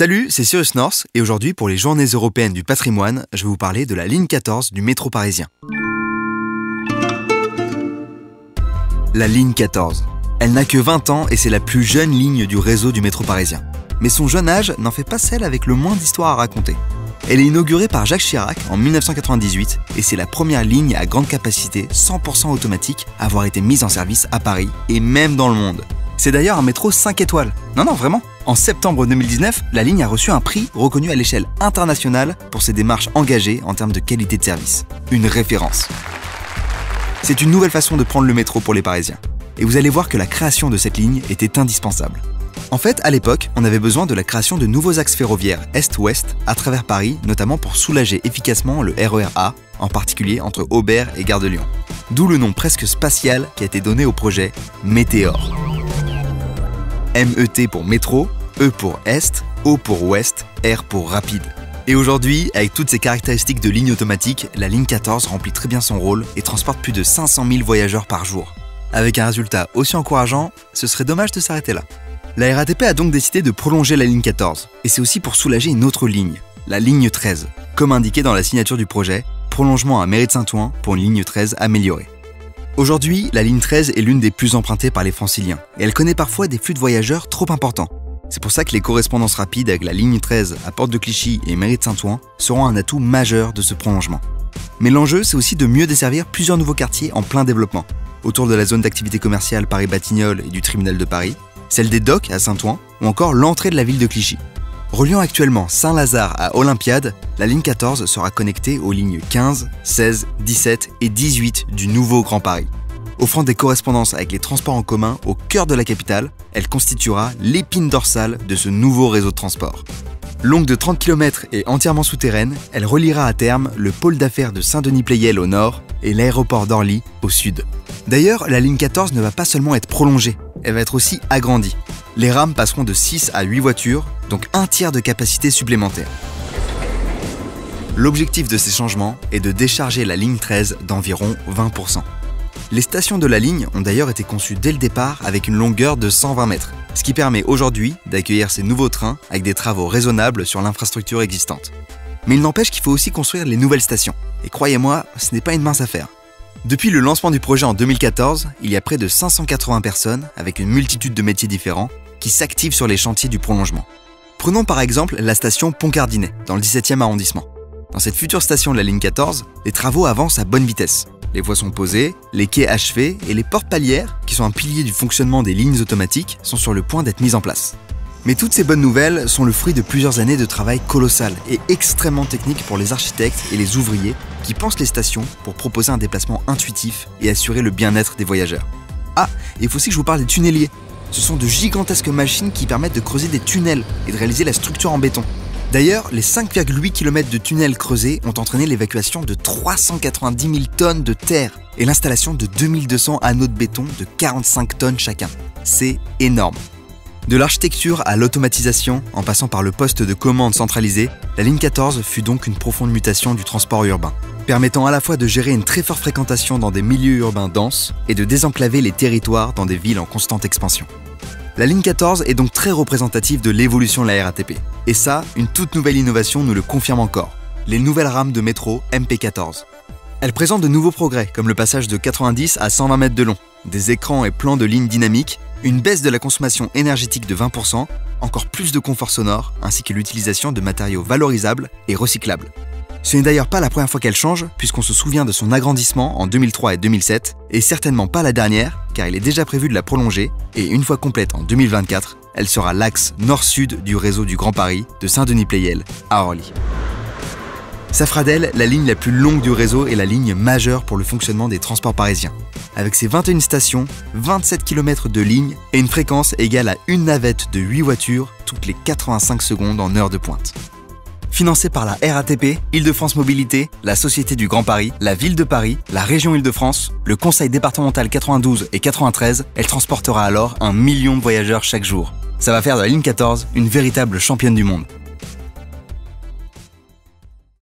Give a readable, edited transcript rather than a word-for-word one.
Salut, c'est Cyrus North et aujourd'hui pour les Journées européennes du patrimoine, je vais vous parler de la ligne 14 du métro parisien. La ligne 14. Elle n'a que 20 ans et c'est la plus jeune ligne du réseau du métro parisien. Mais son jeune âge n'en fait pas celle avec le moins d'histoire à raconter. Elle est inaugurée par Jacques Chirac en 1998 et c'est la première ligne à grande capacité 100% automatique à avoir été mise en service à Paris et même dans le monde. C'est d'ailleurs un métro 5 étoiles. Non, vraiment. En septembre 2019, la ligne a reçu un prix reconnu à l'échelle internationale pour ses démarches engagées en termes de qualité de service. Une référence. C'est une nouvelle façon de prendre le métro pour les Parisiens. Et vous allez voir que la création de cette ligne était indispensable. En fait, à l'époque, on avait besoin de la création de nouveaux axes ferroviaires est-ouest à travers Paris, notamment pour soulager efficacement le RER A, en particulier entre Aubert et Gare de Lyon. D'où le nom presque spatial qui a été donné au projet Météore. MET pour métro, E pour est, O pour ouest, R pour rapide. Et aujourd'hui, avec toutes ces caractéristiques de ligne automatique, la ligne 14 remplit très bien son rôle et transporte plus de 500 000 voyageurs par jour. Avec un résultat aussi encourageant, ce serait dommage de s'arrêter là. La RATP a donc décidé de prolonger la ligne 14, et c'est aussi pour soulager une autre ligne, la ligne 13, comme indiqué dans la signature du projet, prolongement à Mairie de Saint-Ouen pour une ligne 13 améliorée. Aujourd'hui, la ligne 13 est l'une des plus empruntées par les franciliens, et elle connaît parfois des flux de voyageurs trop importants. C'est pour ça que les correspondances rapides avec la ligne 13 à Porte de Clichy et Mairie de Saint-Ouen seront un atout majeur de ce prolongement. Mais l'enjeu, c'est aussi de mieux desservir plusieurs nouveaux quartiers en plein développement, autour de la zone d'activité commerciale Paris-Batignolles et du tribunal de Paris, celle des docks à Saint-Ouen ou encore l'entrée de la ville de Clichy. Reliant actuellement Saint-Lazare à Olympiade, la ligne 14 sera connectée aux lignes 15, 16, 17 et 18 du nouveau Grand Paris. Offrant des correspondances avec les transports en commun au cœur de la capitale, elle constituera l'épine dorsale de ce nouveau réseau de transport. Longue de 30 km et entièrement souterraine, elle reliera à terme le pôle d'affaires de Saint-Denis-Pleyel au nord et l'aéroport d'Orly au sud. D'ailleurs, la ligne 14 ne va pas seulement être prolongée, elle va être aussi agrandie. Les rames passeront de 6 à 8 voitures, donc un tiers de capacité supplémentaire. L'objectif de ces changements est de décharger la ligne 13 d'environ 20%. Les stations de la ligne ont d'ailleurs été conçues dès le départ avec une longueur de 120 mètres, ce qui permet aujourd'hui d'accueillir ces nouveaux trains avec des travaux raisonnables sur l'infrastructure existante. Mais il n'empêche qu'il faut aussi construire les nouvelles stations. Et croyez-moi, ce n'est pas une mince affaire. Depuis le lancement du projet en 2014, il y a près de 580 personnes, avec une multitude de métiers différents, qui s'activent sur les chantiers du prolongement. Prenons par exemple la station Pont-Cardinet, dans le 17e arrondissement. Dans cette future station de la ligne 14, les travaux avancent à bonne vitesse. Les voies sont posées, les quais achevés et les portes palières, qui sont un pilier du fonctionnement des lignes automatiques, sont sur le point d'être mises en place. Mais toutes ces bonnes nouvelles sont le fruit de plusieurs années de travail colossal et extrêmement technique pour les architectes et les ouvriers qui pensent les stations pour proposer un déplacement intuitif et assurer le bien-être des voyageurs. Ah, et il faut aussi que je vous parle des tunneliers. Ce sont de gigantesques machines qui permettent de creuser des tunnels et de réaliser la structure en béton. D'ailleurs, les 5,8 km de tunnels creusés ont entraîné l'évacuation de 390 000 tonnes de terre et l'installation de 2200 anneaux de béton de 45 tonnes chacun. C'est énorme. De l'architecture à l'automatisation, en passant par le poste de commande centralisé, la ligne 14 fut donc une profonde mutation du transport urbain, permettant à la fois de gérer une très forte fréquentation dans des milieux urbains denses et de désenclaver les territoires dans des villes en constante expansion. La ligne 14 est donc très représentative de l'évolution de la RATP. Et ça, une toute nouvelle innovation nous le confirme encore, les nouvelles rames de métro MP14. Elles présentent de nouveaux progrès, comme le passage de 90 à 120 mètres de long, des écrans et plans de lignes dynamiques, une baisse de la consommation énergétique de 20%, encore plus de confort sonore, ainsi que l'utilisation de matériaux valorisables et recyclables. Ce n'est d'ailleurs pas la première fois qu'elle change, puisqu'on se souvient de son agrandissement en 2003 et 2007, et certainement pas la dernière, car il est déjà prévu de la prolonger, et une fois complète en 2024, elle sera l'axe nord-sud du réseau du Grand Paris, de Saint-Denis-Pleyel à Orly. Ça fera d'elle la ligne la plus longue du réseau et la ligne majeure pour le fonctionnement des transports parisiens. Avec ses 21 stations, 27 km de ligne et une fréquence égale à une navette de 8 voitures toutes les 85 secondes en heure de pointe. Financée par la RATP, Île-de-France Mobilité, la Société du Grand Paris, la Ville de Paris, la Région Île-de-France, le Conseil départemental 92 et 93, elle transportera alors 1 million de voyageurs chaque jour. Ça va faire de la ligne 14 une véritable championne du monde.